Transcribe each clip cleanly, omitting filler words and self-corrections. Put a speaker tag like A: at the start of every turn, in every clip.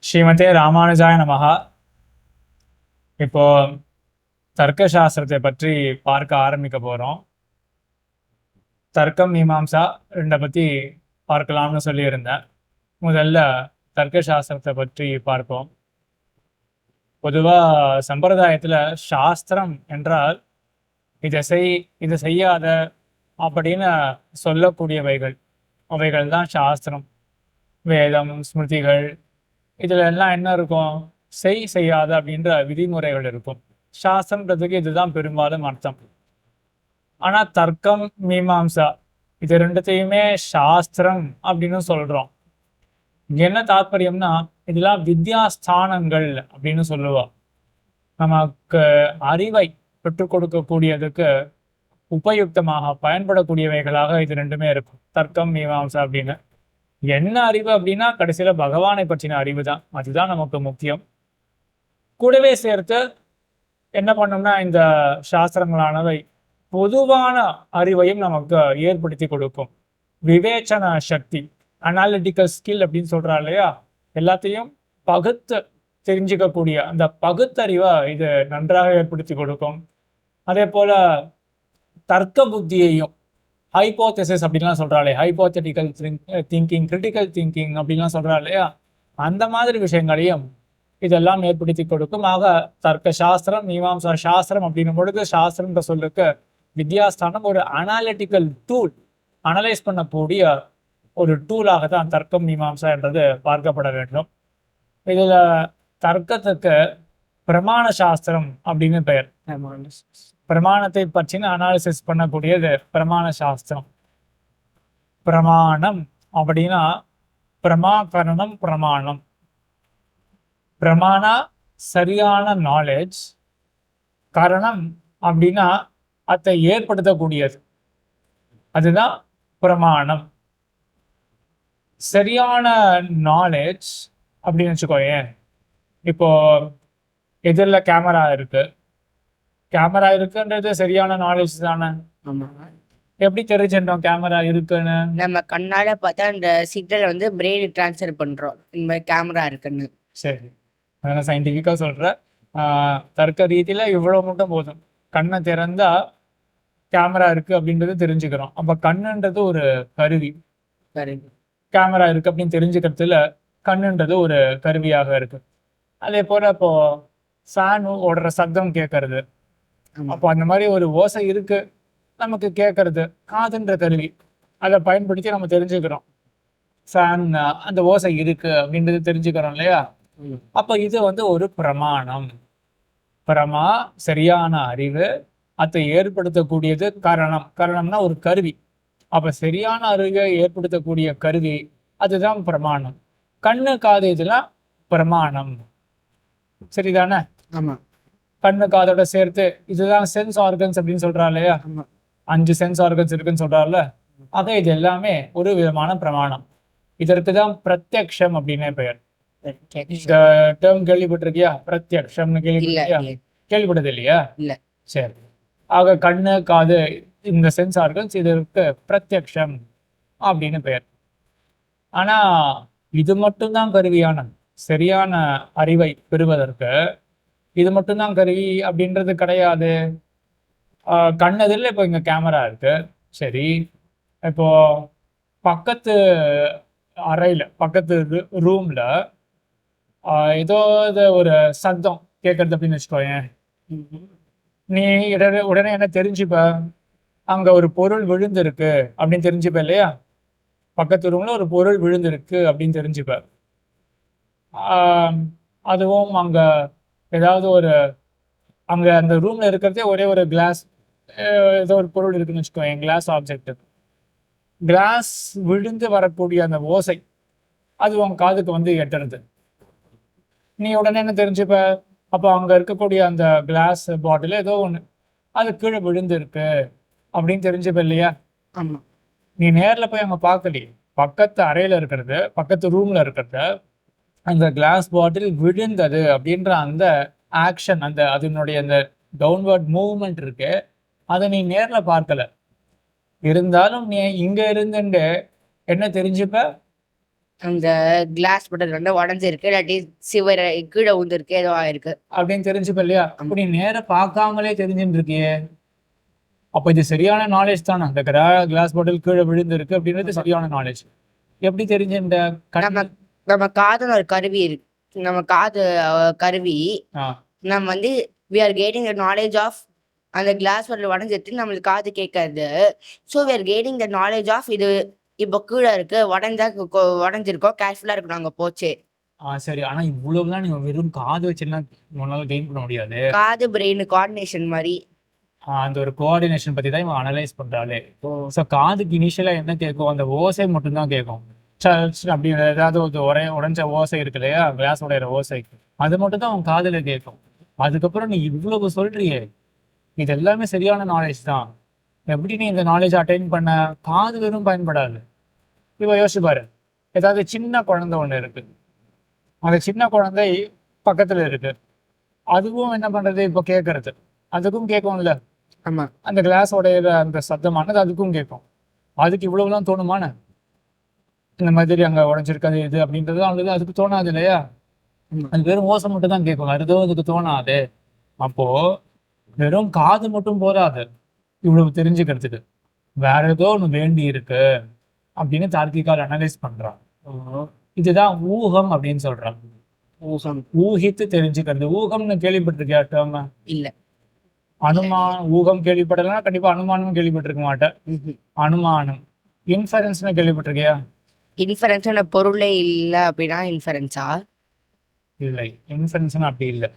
A: ஸ்ரீமதே ராமானுஜாய நமஹா. இப்போ தர்க்க சாஸ்திரத்தை பற்றி பார்க்க ஆரம்பிக்க போறோம். தர்க்கம் மீமாம்சா ரெண்டை பத்தி பார்க்கலாம்னு சொல்லியிருந்தேன். முதல்ல தர்க்க சாஸ்திரத்தை பற்றி பார்ப்போம். பொதுவா சம்பிரதாயத்துல சாஸ்திரம் என்றால் இதை செய் இதை செய்யாத அப்படின்னு சொல்லக்கூடியவைகள், அவைகள் தான் சாஸ்திரம். வேதம், ஸ்மிருதிகள், இதுல எல்லாம் என்ன இருக்கும்? செய்யாத அப்படின்ற விதிமுறைகள் இருக்கும். சாஸ்திரன்றதுக்கு இதுதான் பெரும்பாலும் அர்த்தம். ஆனா தர்க்கம், மீமாம்சா இது ரெண்டுத்தையுமே சாஸ்திரம் அப்படின்னு சொல்றோம். இங்க என்ன தாற்பயம்னா, இதெல்லாம் வித்யாஸ்தானங்கள் அப்படின்னு சொல்லுவா. நமக்கு அறிவை பெற்றுக் கொடுக்கக்கூடியதுக்கு உபயுக்தமாக பயன்படக்கூடியவைகளாக இது ரெண்டுமே இருக்கும், தர்க்கம் மீமாம்சா அப்படின்னு. என்ன அறிவு அப்படின்னா கடைசியில பகவானை பற்றின அறிவு தான், அதுதான் நமக்கு முக்கியம். கூடவே சேர்த்து என்ன பண்ணோம்னா, இந்த சாஸ்திரங்களானவை பொதுவான அறிவையும் நமக்கு ஏற்படுத்தி கொடுக்கும். விவேச்சன சக்தி, அனாலிட்டிக்கல் ஸ்கில் அப்படின்னு சொல்றா இல்லையா, எல்லாத்தையும் பகுத்து தெரிஞ்சுக்கக்கூடிய அந்த பகுத்தறிவை இது நன்றாக ஏற்படுத்தி கொடுக்கும். அதே போல தர்க்க புத்தியையும், ஹைபோதெசிஸ் அப்படின்லாம் சொல்றாளே, ஹைபோதெட்டிக்கல் திங்கிங், கிரிட்டிக்கல் திங்கிங் அப்படின்லாம் சொல்றா இல்லையா, அந்த மாதிரி விஷயங்களையும் இதெல்லாம் ஏற்படுத்தி கொடுக்கும். ஆக தர்க்க சாஸ்திரம், மீமாம்சா சாஸ்திரம் அப்படின்னும் பொழுது சாஸ்திரம்ன்ற சொல்லுக்கு வித்யாஸ்தானம் ஒரு அனாலிட்டிக்கல் டூல், அனலைஸ் பண்ணக்கூடிய ஒரு டூலாக தான் தர்க்கம் மீமாம்சா என்றது பார்க்கப்பட வேண்டும். இதுல தர்க்கத்துக்கு பிரமாண சாஸ்திரம் அப்படின்னு பெயர். பிரமாணத்தை பற்றின அனாலிசிஸ் பண்ணக்கூடியது பிரமாண சாஸ்திரம். பிரமாணம் அப்படின்னா பிரமாகரணம், பிரமாணம். பிரமாணா சரியான நாலேஜ், கரணம் அப்படின்னா அதை ஏற்படுத்தக்கூடியது, அதுதான் பிரமாணம். சரியான நாலேஜ் அப்படின்னு வச்சுக்கோயேன். இப்போ எதிரில் கேமரா இருக்கு, கேமரா இருக்குன்றது சரியான நாலேஜ் தானே? எப்படி தெரிஞ்சிட்டோம் கேமரா இருக்குன்னு?
B: நம்ம கண்ணால பார்த்தா அந்த சிக்னல் வந்து பிரெயின் டிரான்ஸ்ஃபர் பண்றோம், இந்த மாதிரி கேமரா இருக்குன்னு.
A: சரி, அதெல்லாம் சயின்டிஃபிக்காக சொல்கிறேன். தர்க்க ரீதியில் இவ்வளோ மட்டும் போதும். கண்ணை திறந்தா கேமரா இருக்கு அப்படின்றது தெரிஞ்சுக்கிறோம். அப்போ கண்ணுன்றது ஒரு கருவி, கேமரா இருக்கு அப்படின்னு தெரிஞ்சுக்கிறதுல கண்ணுன்றது ஒரு கருவியாக இருக்கு. அதே போல இப்போ ஃபேன் ஓடுற சத்தம் கேட்கறது, அப்போ அந்த மாதிரி ஒரு ஓசை இருக்கு நமக்கு கேட்கறது, காதுன்ற கருவி, அதை பயன்படுத்தி நம்ம தெரிஞ்சுக்கிறோம் ஃபேன் அந்த ஓசை இருக்கு அப்படின்றது தெரிஞ்சுக்கிறோம் இல்லையா. அப்ப இது வந்து ஒரு பிரமாணம். பிரமா சரியான அறிவு, அதை ஏற்படுத்தக்கூடியது கரணம். கரணம்னா ஒரு கருவி. அப்ப சரியான அறிவை ஏற்படுத்தக்கூடிய கருவி, அதுதான் பிரமாணம். கண்ணு, காது இதெல்லாம் பிரமாணம். சரிதானே?
B: ஆமா.
A: கண்ணு காதோட சேர்த்து இதுதான் சென்ஸ் ஆர்கன்ஸ் அப்படின்னு சொல்றா இல்லையா, 5 சென்ஸ் ஆர்கன்ஸ் இருக்குன்னு சொல்றாருல. ஆக இது எல்லாமே ஒரு விதமான பிரமாணம். இதற்கு தான் பிரத்யக்ஷம் அப்படின்னே பெயர். இந்த டேர்ம் கேள்விப்பட்டிருக்கியா? பிரத்யக்ஷம்னு கேள்விப்பட்டிருக்கியா? கேள்விப்பட்டது இல்லையா?
B: இல்ல.
A: சரி. ஆக கண்ணு, காது, இந்த சென்ஸ் ஆர்கன்ஸ், இதற்கு பிரத்யக்ஷம் அப்படின்னு பெயர். ஆனா இது மட்டும்தான் கருவியான சரியான அறிவை பெறுவதற்கு இது மட்டும்தான் கருவி அப்படின்றது கிடையாது. கண்ணதில் இப்போ இங்க கேமரா இருக்கு, சரி. இப்போ பக்கத்து அறையில, பக்கத்து ரூம்ல ஏதோ ஒரு சத்தம் கேட்கறது அப்படின்னு வச்சுக்கோயேன். நீ உடனே என்ன தெரிஞ்சுப்ப? அங்க ஒரு பொருள் விழுந்திருக்கு அப்படின்னு தெரிஞ்சுப்ப இல்லையா. பக்கத்து ரூம்ல ஒரு பொருள் விழுந்திருக்கு அப்படின்னு தெரிஞ்சுப்ப. அதுவும் அங்க ஏதாவது ஒரு, அங்க அந்த ரூம்ல இருக்கிறதே ஒரே ஒரு கிளாஸ், ஏதோ ஒரு பொருள் இருக்குன்னு வச்சுக்கோங்க, கிளாஸ் ஆப்ஜெக்ட். கிளாஸ் விழுந்து வரக்கூடிய அந்த ஓசை அது உன் காதுக்கு வந்து எட்டுறது. நீ உடனே என்ன தெரிஞ்சுப்ப? அப்போ அங்க இருக்கக்கூடிய அந்த கிளாஸ் பாட்டில் ஏதோ ஒண்ணு அது கீழே விழுந்திருக்கு அப்படின்னு தெரிஞ்சுப்ப இல்லையா.
B: ஆமா.
A: நீ நேர்ல போய் அங்க பார்க்கலையே, பக்கத்து அறையில இருக்கிறது, பக்கத்து ரூம்ல இருக்கிறத, அந்த கிளாஸ் பாட்டில் விழுந்தது அப்படின்ற அந்த ஆக்ஷன், அந்த அதனுடைய அந்த டவுன்வர்ட் மூவ்மெண்ட் இருக்கு, அதை நீ நேர்ல பார்க்கல. இருந்தாலும் நீ இங்க இருந்துட்டு என்ன தெரிஞ்சுப்ப?
B: அந்த கிளாஸ் பட்டன் வந்து உடஞ்சிருக்கு, இல்லாட்டி சிவர் கீழே விழுந்திருக்கு, ஏதோ ஆயிருக்கு.
A: அப்படின்னு தெரிஞ்சுப்ப இல்லையா?
B: ஆமா.
A: அப்படி நேர பார்க்காமலே தெரிஞ்சுட்டு இருக்கியே, அப்ப இது சரியான நாலேஜ் தானே. அந்த கிளாஸ் பாட்டில் கீழே விழுந்திருக்கு அப்படின்றது சரியான நாலேஜ். எப்படி தெரிஞ்சுட்ட?
B: நம்ம நம்ம காதுன்னு ஒரு கருவி இருக்கு. நம்ம காது கருவி
A: ஆ
B: நம்ம வந்து we are getting the knowledge of அந்த கிளாஸ் பாட்டில் உடஞ்சிட்டு நம்மளுக்கு காது கேட்காது. So we are getting the knowledge of இது இப்போ கீழே இருக்கு, உடஞ்சிருக்கோம், கேர்ஃபுல்லா இருக்கணும் அங்க போச்சு.
A: சரி. ஆனா இவ்வளவுதான் நீங்க வெறும் காது வச்சுலாம் உன்னால கெயின் பண்ண முடியாது.
B: காது பிரெயின் கோஆர்டினேஷன் மாதிரி.
A: அந்த ஒரு கோஆர்டினேஷன் பத்தி தான் இவன் அனலைஸ் பண்றாளே.
B: ஓ
A: ஸோ காதுக்கு இனிஷியலா என்ன கேட்கும்? அந்த ஓசை மட்டும் தான் கேட்கும். அப்படி ஏதாவது ஒரு உடைஞ்ச ஓசை இருக்கு இல்லையா, கிளாஸ் உடையிற ஓசை, அது மட்டும் தான் அவன் காதுல கேட்கும். அதுக்கப்புறம் நீ இவ்வளவு சொல்றியே, இது எல்லாமே சரியான நாலேஜ் தான். எப்படி நீ இந்த நாலேஜ் அட்டைன் பண்ண? காது வெறும் பயன்படாது. இப்போ யோசிச்சு பாரு, ஏதாவது சின்ன குழந்தை ஒண்ணு இருக்கு, அந்த சின்ன குழந்தை பக்கத்துல இருக்கு, அதுவும் என்ன பண்றது? இப்போ கேட்கறது, அதுக்கும் கேட்கும்ல.
B: ஆமா.
A: அந்த கிளாஸ் உடையிற அந்த சத்தமானது அதுக்கும் கேட்கும். அதுக்கு இவ்வளவுலாம் தோணுமான? இந்த மாதிரி அங்க உடைஞ்சிருக்காது இது அப்படின்றது அதுக்கு தோணாது இல்லையா? அது வெறும் ஓசை மட்டும் தான் கேட்கும், அதுவும் அதுக்கு தோணாது. அப்போ வெறும் காது மட்டும் போதாது இவ்வளவு தெரிஞ்சுக்கிறதுக்கு, வேற ஏதோ ஒண்ணு வேண்டி இருக்கு அப்படின்னு தார்க்கிகால் அனலைஸ் பண்றான். இதுதான் ஊகம் அப்படின்னு சொல்றான்.
B: ஊகம்.
A: ஊகித்து தெரிஞ்சுக்கிறது. ஊகம்னு கேள்விப்பட்டிருக்கியா டேர்ம்?
B: இல்ல.
A: அனுமானம். ஊகம் கேள்விப்படலாம், கண்டிப்பா அனுமானமும் கேள்விப்பட்டிருக்க மாட்டேன். அனுமானம். இன்ஃபரன்ஸ்னு கேள்விப்பட்டிருக்கியா?
B: இன்ஃபரன்ஸ் பொருளே இல்ல அப்படின்னா இன்ஃபரன்ஸா?
A: இல்லை, இன்ஃபரன்ஸ்னு அப்படி இல்லை.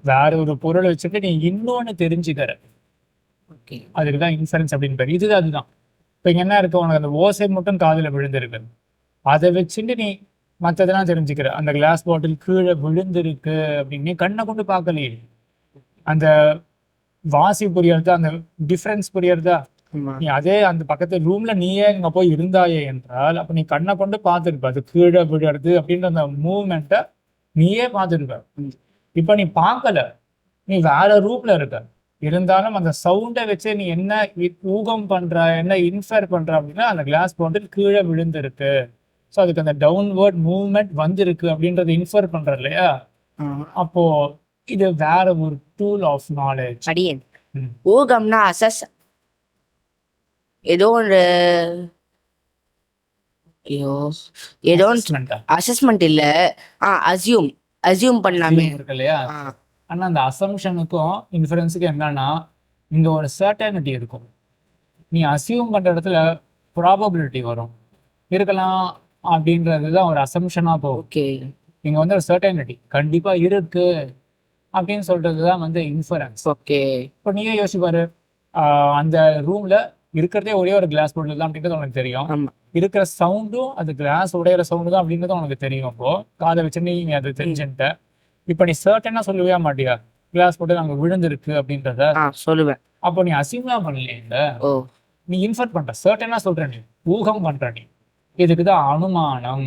A: வேற ஒரு பொருளை வச்சுட்டு நீ இன்னொன்னு தெரிஞ்சுக்கிற,
B: ஓகே,
A: அதுக்குதான் இன்ஃபரன்ஸ் அப்படின்னு பேர். அதுதான் இப்ப இங்க என்ன இருக்கு, உனக்கு அந்த ஓசை மட்டும் காதுல விழுந்திருக்கு, அதை வச்சுட்டு நீ மற்றதெல்லாம் தெரிஞ்சுக்கிற. அந்த கிளாஸ் பாட்டில் கீழே விழுந்திருக்கு அப்படின்னு நீ கண்ணை கொண்டு பார்க்கலையே, அந்த வாசி புரியறதா, அந்த டிஃபரன்ஸ் புரியறதா? நீ அதே அந்த பக்கத்து ரூம்ல நீயே இங்க போய் இருந்தாயே என்றால், அப்ப நீ கண்ணை கொண்டு பார்த்துருப்ப அது கீழே விழுறது அப்படின்ற அந்த மூவ்மெண்ட்டை நீயே பார்த்துருப்ப. இப்ப நீ பார்க்கல, நீ வேற ரூம்ல இருக்க, இருந்தாலும் அந்த சவுண்டை வச்சு நீ என்ன ஊகம் பண்ற, என்ன இன்ஃபேர் பண்ற அப்படின்னா, அந்த கிளாஸ் பாட்டில் கீழே விழுந்திருக்கு, ஸோ அதுக்கு அந்த டவுன்வர்ட் மூவ்மெண்ட் வந்திருக்கு அப்படின்றத இன்ஃபர் பண்ற இல்லையா? அப்போ இது வேற ஒரு டூல் ஆஃப் நாலேஜ்.
B: அடியன் ஊகம்னா அசஸ், ஏதோ ஒரு ஏதோ அசஸ்மெண்ட் இல்ல, அசியூம் பண்ணலாமே
A: இருக்கு இல்லையா? ஆனா அந்த அசம்ஷனுக்கும் இன்ஃபரன்ஸுக்கும் என்னன்னா, இங்க ஒரு சர்டனிட்டி இருக்கும். நீ அசியூம் பண்ற இடத்துல ப்ராபபிலிட்டி வரும், இருக்கலாம் அப்படின்றதுதான் ஒரு அசம்ஷனா போகும்.
B: ஓகே,
A: இங்க வந்து ஒரு சர்டனிட்டி கண்டிப்பா இருக்கு அப்படின்னு சொல்றதுதான் வந்து இன்ஃபரன்ஸ்.
B: ஓகே.
A: இப்போ நீயே யோசிச்சு பாரு, அந்த ரூம்ல இருக்கிறதே ஒரே ஒரு கிளாஸ் போர்டு தான் அப்படின்றது உனக்கு தெரியும். இருக்கிற சவுண்டும் அது கிளாஸ் உடையிற சவுண்டு தான் அப்படின்றது உனக்கு தெரியும். அப்போ காதை வச்சு நீ அதை தெரிஞ்சுட்ட. இப்போ நீ சர்டனா சொல்லவே மாட்டியா கிளாஸ் போட்டு அங்க விழுந்திருக்கு அப்படின்றத?
B: சொல்லுவேன்.
A: அப்போ நீ அசியூம்லாம் பண்ணலையே, இல்ல நீ இன்ஃபர் பண்ற, சர்டனா சொல்ற, நீ ஊகம் பண்ற. நீ இதுக்குதான் அனுமானம்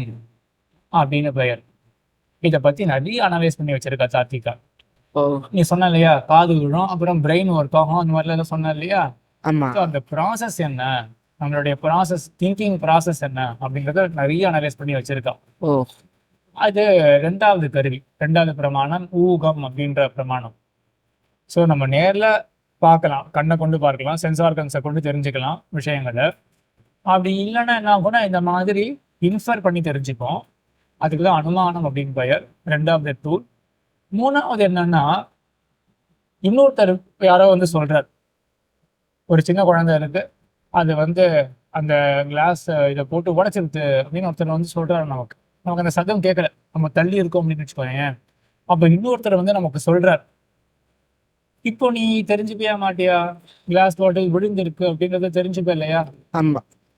A: அப்படின்னு பெயர். இதை பத்தி நிறைய அனலைஸ் பண்ணி வச்சிருக்கா தார்க்கிகா. நீ சொன்ன இல்லையா, காது விழும், அப்புறம் பிரெயின் ஒர்க் ஆகும், அந்த மாதிரிலாம் சொன்ன இல்லையா? அந்த ப்ராசஸ் என்ன, நம்மளுடைய ப்ராசஸ், திங்கிங் ப்ராசஸ் என்ன அப்படிங்கறத நிறைய அனலைஸ் பண்ணி வச்சிருக்கா. அது ரெண்டாவது கருவி, ரெண்டாவது பிரமாணம் ஊகம் அப்படின்ற பிரமாணம். ஸோ நம்ம நேர்ல பார்க்கலாம், கண்ணை கொண்டு பார்க்கலாம், சென்ஸ் ஆர்கன்ஸை கொண்டு தெரிஞ்சுக்கலாம் விஷயங்களை. அப்படி இல்லைன்னா என்ன ஆகும்னா, இந்த மாதிரி இன்ஃபர் பண்ணி தெரிஞ்சுப்போம். அதுக்குதான் அனுமானம் அப்படின்னு பெயர், ரெண்டாவது டூல். மூணாவது என்னன்னா, இன்னொருத்தர் யாரோ வந்து சொல்றார், ஒரு சின்ன குழந்தை இருக்கு, அது வந்து அந்த கிளாஸ் இதை போட்டு உடைச்சிருது அப்படின்னு ஒருத்தர் வந்து சொல்றாரு. நமக்கு அந்த சத்தம் கேட்கல, நம்ம தள்ளி இருக்கோம் அப்படின்னு வச்சுக்கோங்க. அப்ப இன்னொருத்தர் வந்து நமக்கு சொல்றார், இப்போ நீ தெரிஞ்சுப்பியா மாட்டியா கிளாஸ் பாட்டில் விழுந்திருக்கு அப்படின்றத? தெரிஞ்சுப்ப இல்லையா?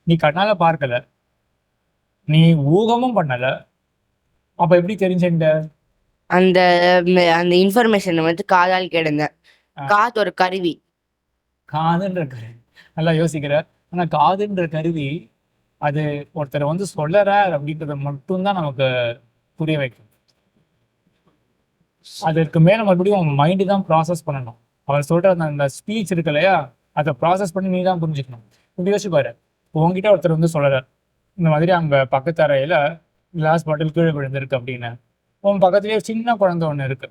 A: நீ கண்ணால பார்க்கல, நீ ஊகமும் பண்ணல, அப்ப எப்படி தெரிஞ்சுட்ட?
B: அந்த அந்த இன்ஃபர்மேஷன் வந்து காதால் கேடுங்க. காது ஒரு கருவி.
A: காதுன்ற கருவி, நல்லா யோசிக்கிற. ஆனா காதுன்ற கருவி அது ஒருத்தர் வந்து சொல்லறார் அப்படின்றத மட்டும்தான் நமக்கு புரிய வைக்கும். அதற்கு மேல மறுபடியும் மைண்டு தான் ப்ராசஸ் பண்ணணும். அவர் சொல்ற அந்த ஸ்பீச் இருக்கு இல்லையா, அதை ப்ராசஸ் பண்ணி நீ தான் புரிஞ்சுக்கணும். இப்படி யோசிச்சு பாரு, உங்ககிட்ட ஒருத்தர் வந்து சொல்றார், இந்த மாதிரி அங்க பக்கத்து அறையில கிளாஸ் பாட்டில் கீழே விழுந்திருக்கு அப்படின்னு, உன் பக்கத்துலயே சின்ன குழந்தை ஒண்ணு இருக்கு,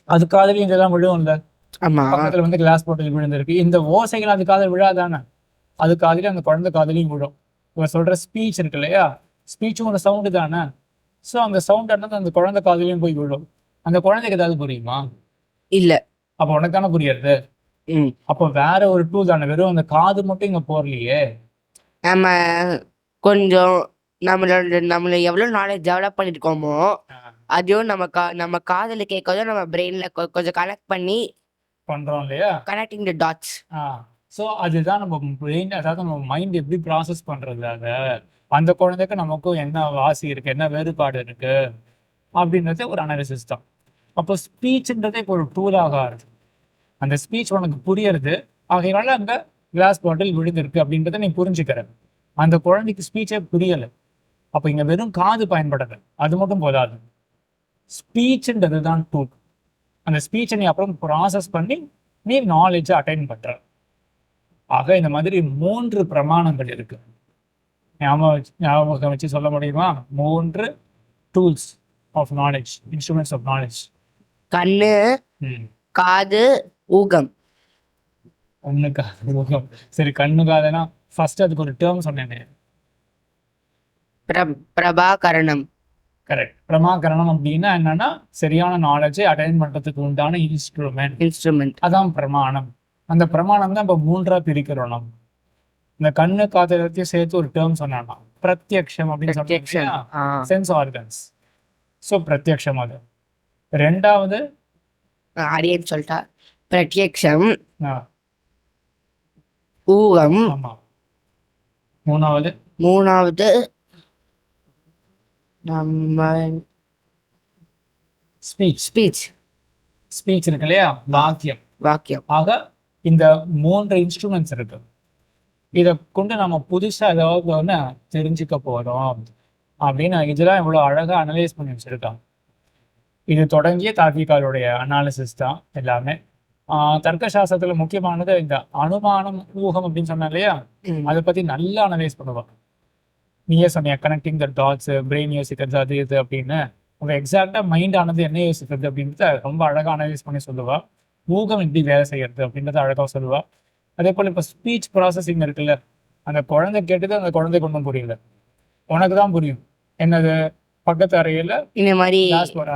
A: அது காதுலயும் இதெல்லாம் விழுவும்ல.
B: ஆமா.
A: பக்கத்துல வந்து கிளாஸ் பாட்டில் விழுந்திருக்கு, இந்த ஓசைகள் அது காதுல விழாதானே, அது காதுல அந்த குழந்தை காதுலயும் விழும். இவன் சொல்ற ஸ்பீச் இருக்கு இல்லையா, ஸ்பீச்சும் ஒரு சவுண்டு தானே. ஸோ அந்த சவுண்ட் அந்த குழந்தை காதுலயும் போய் விழும். அந்த குழந்தைக்கு ஏதாவது புரியுமா?
B: இல்ல.
A: அப்போ உனக்கு தானே புரியுது.
B: ம்.
A: அப்போ வேற ஒரு டூல் தானே, வெறும் அந்த காது மட்டும் இங்க போறலையே.
B: நம்ம கொஞ்சம் நம்மள எவ்வளவு நாலேஜ் டெவலப் பண்ணிருக்கோமோ அதையும் நம்ம காதுல கேட்கறதும் நம்ம பிரெயின்ல கொஞ்சம் கனெக்ட் பண்ணி
A: பண்றோம் இல்லையா.
B: கனெக்டிங் தி டாட்ஸ்.
A: ஸோ அதுதான் நம்ம பிரெயின், அதாவது நம்ம மைண்ட் எப்படி ப்ராசஸ் பண்றது அதை, அந்த குழந்தைக்கு நமக்கும் என்ன வாசி இருக்கு, என்ன வேறுபாடு இருக்கு அப்படின்றது ஒரு அனாலிசிஸ் தான். அப்போ ஸ்பீச்ன்றதே இப்போ ஒரு டூலாக ஆகுது. அந்த ஸ்பீச் உனக்கு புரியறது, ஆகையினால அங்க கிளாஸ் பாட்டில் விழுந்திருக்கு அப்படின்றத நீ புரிஞ்சுக்கிற. அந்த குழந்தைக்கு ஸ்பீச்சே புரியலை, அப்போ இங்க வெறும் காது பயன்படுது, அது மட்டும் போதாது. ஸ்பீச்ன்றது தான் டூல். அந்த ஸ்பீச்சை நீ அப்புறம் ப்ராசஸ் பண்ணி நீ நாலேஜை அட்டைன் பண்ற. ஆக இந்த மாதிரி 3 பிரமாணங்கள் இருக்கு. ஞாபகம் வச்சு சொல்ல முடியுமா? 3 tools of knowledge, instruments of knowledge.
B: கண்ணு, காது, ஊகம்.
A: கண்ணு, காது, ஊகம். சரி, கண்ணு காதுனா ஃபர்ஸ்ட் அதுக்கு ஒரு டேர்ம் சொன்னேனே.
B: பிரபாகரணம்.
A: கரெக்ட். பிரமாகரணம் அப்படின்னா என்னன்னா, சரியான நாலேஜை அட்டைன் பண்றதுக்கு உண்டான இன்ஸ்ட்ருமெண்ட். அதான் பிரமாணம். அந்த பிரமாணம் தான் இப்போ 3ஆ பிரிக்கிறோம் நம்ம. இந்த கண்ணு காது எல்லாத்தையும் சேர்த்து ஒரு டேர்ம் சொன்னா பிரத்யக்ஷம் அப்படின்னு சொன்னா சென்ஸ் ஆர்கன்ஸ். ஸோ பிரத்யக்ஷம் அது. ரெண்டாவது
B: அரியன் சொல்லிட்டா பிரத்யக்ஷம், ஊகம்.
A: ஆமா. மூணாவது
B: நம்ம ஸ்பீச்
A: இருக்கு இல்லையா, வாக்கியம். ஆக இந்த 3 இன்ஸ்ட்ருமெண்ட்ஸ் இருக்கு. இதை கொண்டு நம்ம புதுசா ஏதாவது ஒன்று தெரிஞ்சுக்க போறோம் அப்படின்னு இதெல்லாம் இவ்வளோ அழகா அனலைஸ் பண்ணி வச்சிருக்காங்க. இது தொடங்கிய தார்க்கிகாலுடைய அனாலிசிஸ் தான் எல்லாமே. தர்க்க சாஸ்திரத்துல முக்கியமானது இந்த அனுமானம், ஊகம் அப்படின்னு சொன்னா இல்லையா, அதை பத்தி நல்லா அனலைஸ் பண்ணுவாங்க. நீயே சொன்னிய கனெக்டிங் த டாட்ஸ், பிரெயின் யோசிக்கிறது அது இது அப்படின்னு, அவங்க எக்ஸாக்டா மைண்ட் ஆனது என்ன யோசிக்கிறது அப்படின்றத ரொம்ப அழகா அனலைஸ் பண்ணி சொல்லுவா. ஊகம் எப்படி வேலை செய்யறது அப்படின்றத அழகா சொல்லுவா. அதே போல இப்போ ஸ்பீச் ப்ராசஸிங் இருக்குல்ல, அந்த குழந்தை கேட்டது அந்த குழந்தைக்கு ஒன்றும் புரியல, உனக்கு தான் புரியும். என்னது, பக்கத்து அறையில
B: இந்த மாதிரி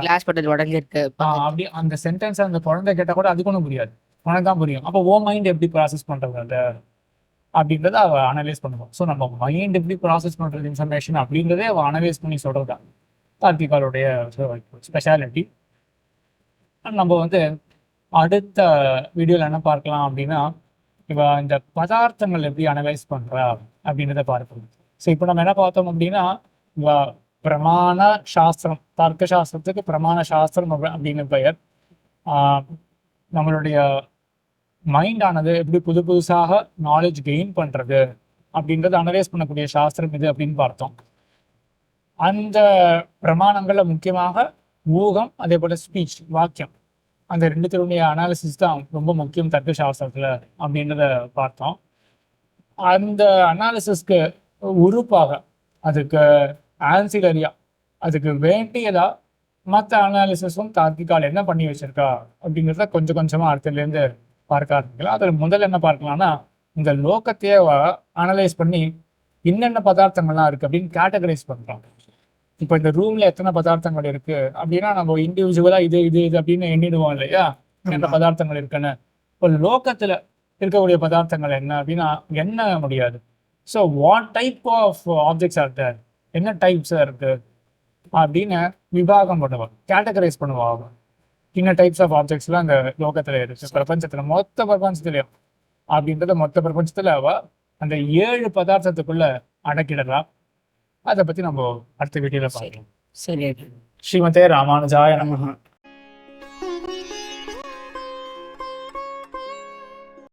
B: கிளாஸ் பாட்டில் உடைஞ்சிருக்கு
A: அப்படி அந்த சென்டென்ஸ் அந்த குழந்தை கேட்டா கூட அதுக்கு ஒன்றும் புரியாது, உனக்கு தான் புரியும். அப்போ ஓ மைண்ட் எப்படி ப்ராசஸ் பண்றது அதை அப்படின்றத அவ அனலைஸ் பண்ணுவோம். ஸோ நம்ம மைண்ட் எப்படி ப்ராசஸ் பண்றது இன்ஃபர்மேஷன் அப்படின்றதே அவ அனலைஸ் பண்ணி சொல்றதுதான் தார்க்கிகாலுடைய ஸ்பெஷாலிட்டி. நம்ம வந்து அடுத்த வீடியோவில் என்ன பார்க்கலாம் அப்படின்னா, இவ இந்த பதார்த்தங்கள் எப்படி அனலைஸ் பண்றா அப்படின்றத பார்க்கணும். ஸோ இப்போ நம்ம என்ன பார்த்தோம் அப்படின்னா, இவ பிரமாண சாஸ்திரம், தர்க்க சாஸ்திரத்துக்கு பிரமாண சாஸ்திரம் அப்படின்னு பெயர். நம்மளுடைய மைண்ட் ஆனது எப்படி புதுசாக நாலேஜ் கெயின் பண்றது அப்படின்றத அனலைஸ் பண்ணக்கூடிய சாஸ்திரம் இது அப்படின்னு பார்த்தோம். அந்த பிரமாணங்கள்ல முக்கியமாக ஊகம், அதே போல ஸ்பீச், வாக்கியம், அந்த 2 அனாலிசிஸ் தான் ரொம்ப முக்கியம் தர்க்க சாஸ்திரத்துல அப்படின்றத பார்த்தோம். அந்த அனாலிசிஸ்க்கு உறுப்பாக, அதுக்கு ஆன்சிலரியா, அதுக்கு வேண்டியதா மற்ற அனாலிசிஸும் தார்க்கிகால் என்ன பண்ணி வச்சிருக்கா அப்படிங்கிறத கொஞ்சம் கொஞ்சமா அடுத்ததுலேருந்து பார்க்க ஆரம்பிக்கலாம். அதில் முதல்ல என்ன பார்க்கலாம்னா, இந்த லோகத்தையே அனலைஸ் பண்ணி என்னென்ன பதார்த்தங்கள்லாம் இருக்கு அப்படின்னு கேட்டகரைஸ் பண்றோம். இப்போ இந்த ரூம்ல எத்தனை பதார்த்தங்கள் இருக்கு அப்படின்னா நம்ம இண்டிவிஜுவலா இது இது இது அப்படின்னு எண்ணிடுவோம் இல்லையா, எந்த பதார்த்தங்கள் இருக்குன்னு. இப்போ லோகத்துல இருக்கக்கூடிய பதார்த்தங்கள் என்ன அப்படின்னா எண்ண முடியாது. So what type of objects are there, என்ன டைப்ஸா இருக்கு அப்படின்னு விபாகம் பண்ணுவாங்க, கேட்டகரைஸ் பண்ணுவாங்க. இன்ன டைப்ஸ் ஆஃப் ஆப்ஜெக்ட்ஸ்லாம் அந்த லோகத்துல இருக்கு, பிரபஞ்சத்துல, மொத்த பிரபஞ்சத்துலயும் அப்படின்றத மொத்த பிரபஞ்சத்துல அவ அந்த 7 பதார்த்தத்துக்குள்ள அடக்கிடலாம். அதை பத்தி நம்ம அடுத்த வீடியோல பார்க்கலாம்.
B: சரி.
A: ஸ்ரீமதே ராமானுஜாய நமஹ.